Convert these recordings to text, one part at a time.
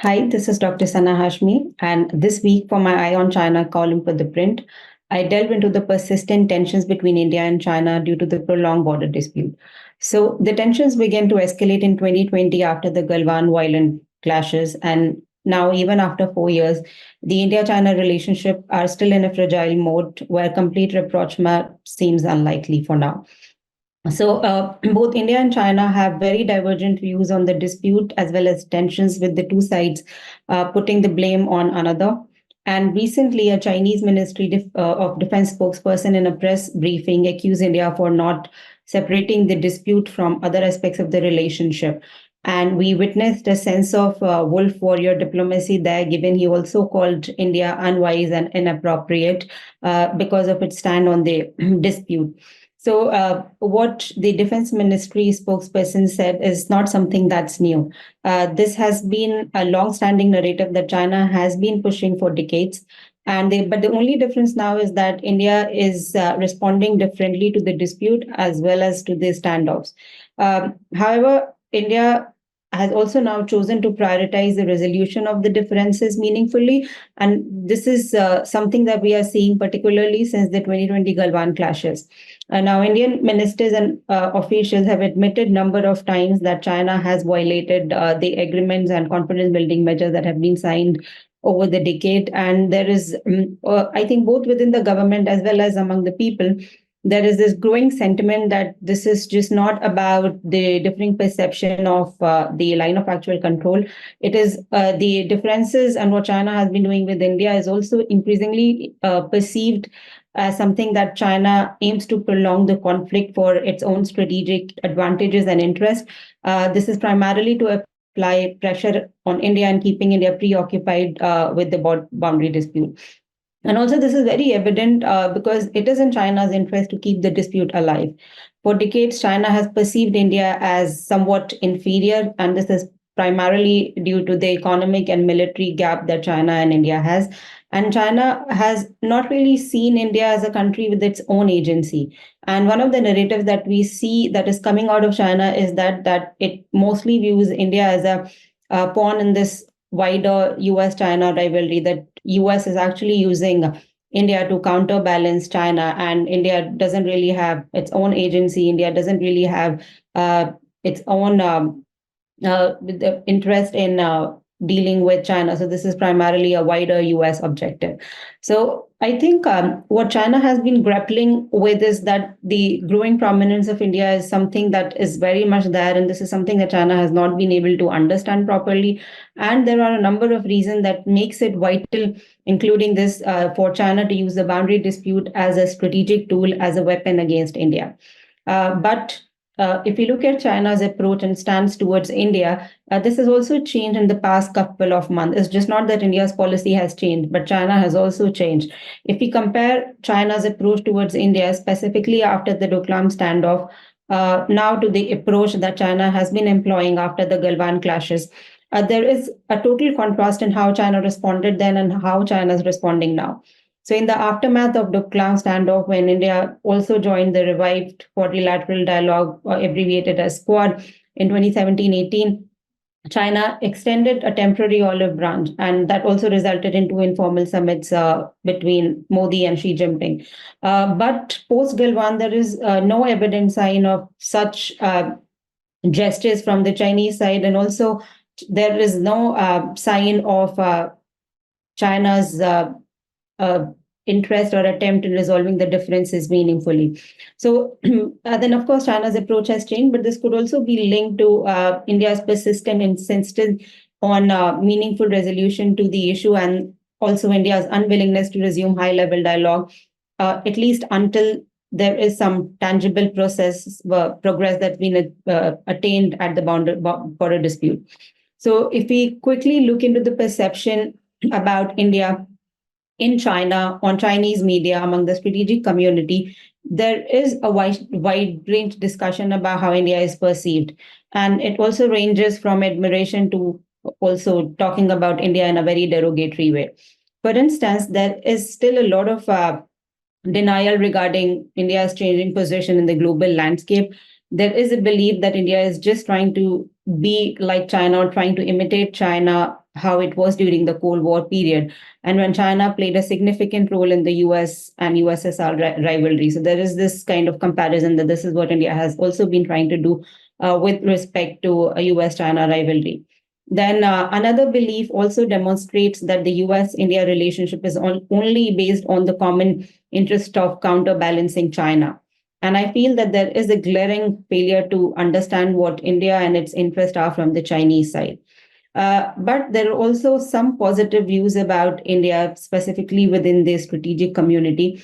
Hi, this is Dr. Sana Hashmi, and this week for my Eye on China column for ThePrint, I delve into the persistent tensions between India and China due to the prolonged border dispute. So, the tensions began to escalate in 2020 after the Galwan violent clashes, and now, even after 4 years, the India China relationship are still in a fragile mode where complete rapprochement seems unlikely for now. So, both India and China have very divergent views on the dispute as well as tensions with the two sides putting the blame on another. And recently, a Chinese of Defense spokesperson in a press briefing accused India for not separating the dispute from other aspects of the relationship. And we witnessed a sense of wolf warrior diplomacy there, given he also called India unwise and inappropriate because of its stand on the dispute. So, what the Defense Ministry spokesperson said is not something that's new. This has been a long-standing narrative that China has been pushing for decades. But the only difference now is that India is responding differently to the dispute as well as to the standoffs. However, India has also now chosen to prioritize the resolution of the differences meaningfully. And this is something that we are seeing particularly since the 2020 Galwan clashes. Now, Indian ministers and officials have admitted number of times that China has violated the agreements and confidence building measures that have been signed over the decade. And there is, I think, both within the government as well as among the people, there is this growing sentiment that this is just not about the differing perception of the line of actual control. It is the differences, and what China has been doing with India is also increasingly perceived as something that China aims to prolong the conflict for its own strategic advantages and interests. This is primarily to apply pressure on India and keeping India preoccupied with the boundary dispute. And also, this is very evident because it is in China's interest to keep the dispute alive. For decades, China has perceived India as somewhat inferior, and this is primarily due to the economic and military gap that China and India has. And China has not really seen India as a country with its own agency. And one of the narratives that we see that is coming out of China is that it mostly views India as a pawn in this wider US-China rivalry, that US is actually using India to counterbalance China, and India doesn't really have its own agency. India doesn't really have its own interest in dealing with China. So this is primarily a wider US objective. So I think what China has been grappling with is that the growing prominence of India is something that is very much there, and this is something that China has not been able to understand properly. And there are a number of reasons that makes it vital, including this for China to use the boundary dispute as a strategic tool, as a weapon against India. But if you look at China's approach and stance towards India, this has also changed in the past couple of months. It's just not that India's policy has changed, but China has also changed. If we compare China's approach towards India, specifically after the Doklam standoff, now to the approach that China has been employing after the Galwan clashes, there is a total contrast in how China responded then and how China is responding now. So, in the aftermath of the Doklam standoff, when India also joined the revived quadrilateral dialogue, abbreviated as Quad, in 2017-18, China extended a temporary olive branch, and that also resulted in two informal summits between Modi and Xi Jinping. But post Galwan, there is no evident sign of such gestures from the Chinese side, and also there is no sign of China's uh, interest or attempt in resolving the differences meaningfully. So then, of course, China's approach has changed, but this could also be linked to India's persistent insistence on meaningful resolution to the issue, and also India's unwillingness to resume high-level dialogue, at least until there is some tangible progress that's been attained at the border dispute. So if we quickly look into the perception about India in China, on Chinese media, among the strategic community, there is a wide range discussion about how India is perceived. And it also ranges from admiration to also talking about India in a very derogatory way. For instance, there is still a lot of denial regarding India's changing position in the global landscape. There is a belief that India is just trying to be like China or trying to imitate China how it was during the Cold War period, and when China played a significant role in the US and USSR rivalry. So there is this kind of comparison that this is what India has also been trying to do with respect to a US-China rivalry. Then another belief also demonstrates that the US-India relationship is only based on the common interest of counterbalancing China. And I feel that there is a glaring failure to understand what India and its interests are from the Chinese side. But there are also some positive views about India, specifically within the strategic community.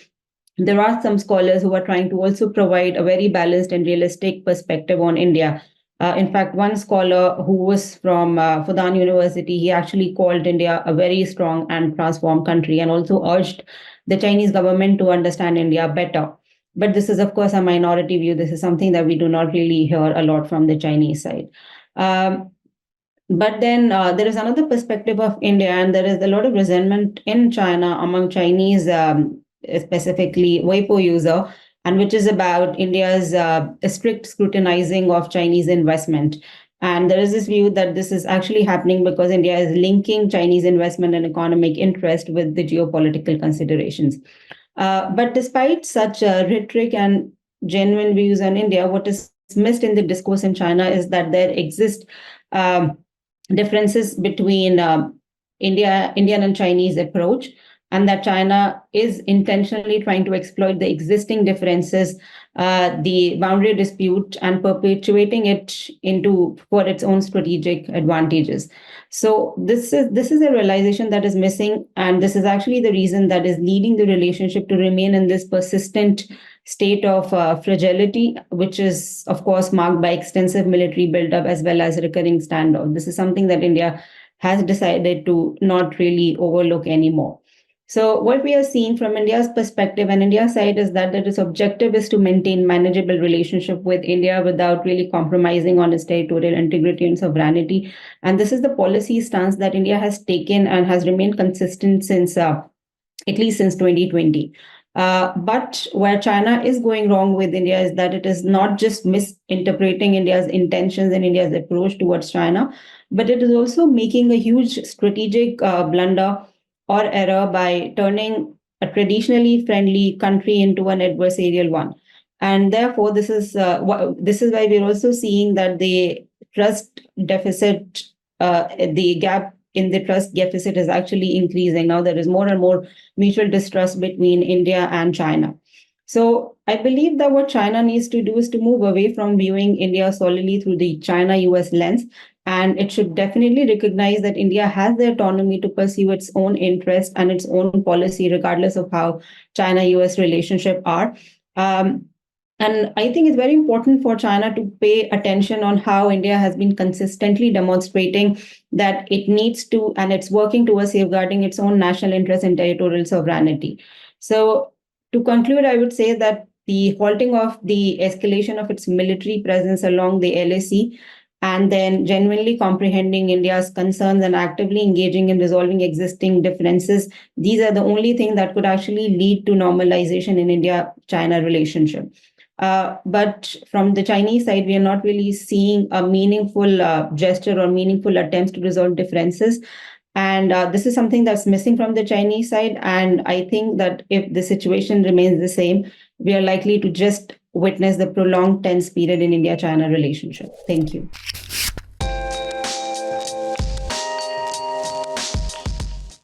There are some scholars who are trying to also provide a very balanced and realistic perspective on India. In fact, one scholar who was from Fudan University, he actually called India a very strong and transformed country and also urged the Chinese government to understand India better. But this is, of course, a minority view. This is something that we do not really hear a lot from the Chinese side. But then there is another perspective of India, and there is a lot of resentment in China among Chinese, specifically Weibo user, and which is about India's strict scrutinizing of Chinese investment. And there is this view that this is actually happening because India is linking Chinese investment and economic interest with the geopolitical considerations. But despite such rhetoric and genuine views on India, what is missed in the discourse in China is that there exist differences between Indian and Chinese approach, and that China is intentionally trying to exploit the existing differences, the boundary dispute, and perpetuating it for its own strategic advantages. So this is a realization that is missing, and this is actually the reason that is leading the relationship to remain in this persistent state of fragility, which is, of course, marked by extensive military buildup as well as recurring standoff. This is something that India has decided to not really overlook anymore. So what we are seeing from India's perspective and India's side is that its objective is to maintain manageable relationship with India without really compromising on its territorial integrity and sovereignty. And this is the policy stance that India has taken and has remained consistent since at least since 2020. But where China is going wrong with India is that it is not just misinterpreting India's intentions and India's approach towards China, but it is also making a huge strategic blunder or error by turning a traditionally friendly country into an adversarial one. And therefore, this is why we're also seeing that the trust deficit, the gap in the trust deficit is actually increasing. Now there is more and more mutual distrust between India and China. So I believe that what China needs to do is to move away from viewing India solely through the China-US lens, and it should definitely recognize that India has the autonomy to pursue its own interest and its own policy, regardless of how China-US relationship are. And I think it's very important for China to pay attention on how India has been consistently demonstrating that it needs to, and it's working towards safeguarding its own national interest and territorial sovereignty. So to conclude, I would say that the halting of the escalation of its military presence along the LAC, and then genuinely comprehending India's concerns and actively engaging in resolving existing differences, these are the only things that could actually lead to normalization in India-China relationship. But from the Chinese side, we are not really seeing a meaningful gesture or meaningful attempts to resolve differences. And this is something that's missing from the Chinese side. And I think that if the situation remains the same, we are likely to just witness the prolonged tense period in India-China relationship. Thank you.